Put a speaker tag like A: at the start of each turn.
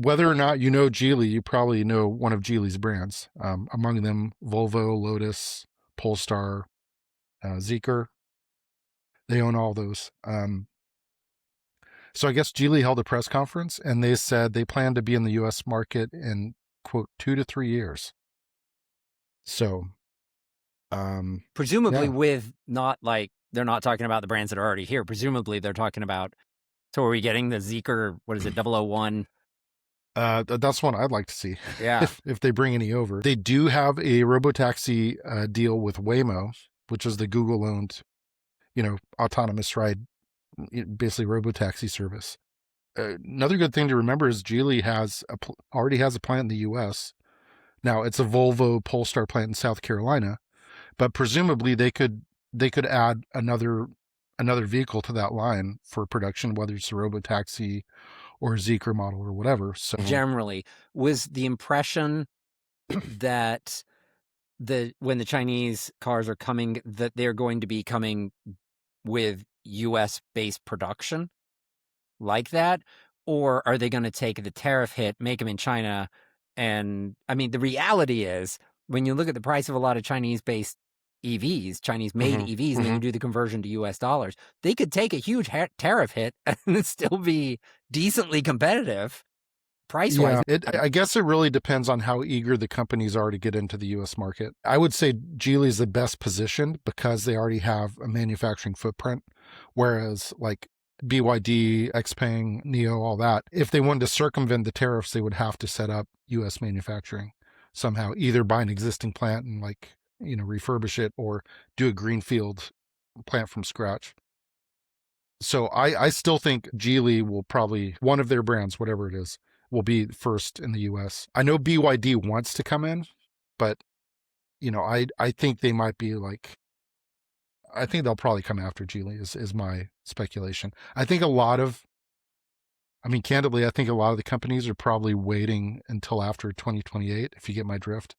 A: whether or not you know Geely, you probably know one of Geely's brands. Among them, Volvo, Lotus, Polestar, Zeekr. They own all those. So I guess Geely held a press conference and they said they plan to be in the U.S. market in, quote, 2 to 3 years. So,
B: Presumably
A: yeah.
B: with not like, they're not talking about the brands that are already here. Presumably they're talking about, so are we getting the Zeekr, what is it, 001?
A: That's one I'd like to see
B: Yeah.
A: if they bring any over. They do have a robotaxi deal with Waymo, which is the Google-owned, autonomous ride, basically robotaxi service. Another good thing to remember is Geely already has a plant in the U.S. Now it's a Volvo Polestar plant in South Carolina, but presumably they could add another vehicle to that line for production, whether it's a robotaxi or a Zeekr model or whatever. So
B: Generally, was the impression that when the Chinese cars are coming, that they're going to be coming with US based production like that? Or are they going to take the tariff hit, make them in China? And I mean, the reality is, when you look at the price of a lot of Chinese based EVs, Chinese made
A: mhm,
B: EVs, and then you
A: mhm.
B: do the conversion to US dollars, they could take a huge tariff hit and still be decently competitive price wise.
A: Yeah, I guess it really depends on how eager the companies are to get into the US market. I would say Geely is the best positioned because they already have a manufacturing footprint, whereas like BYD, Xpeng, NIO, all that, if they wanted to circumvent the tariffs, they would have to set up US manufacturing somehow, either buy an existing plant and refurbish it or do a greenfield plant from scratch. So I still think Geely will probably, one of their brands, whatever it is, will be first in the US. I know BYD wants to come in, but I think they might be I think they'll probably come after Geely is my speculation. Candidly, I think a lot of the companies are probably waiting until after 2028, if you get my drift.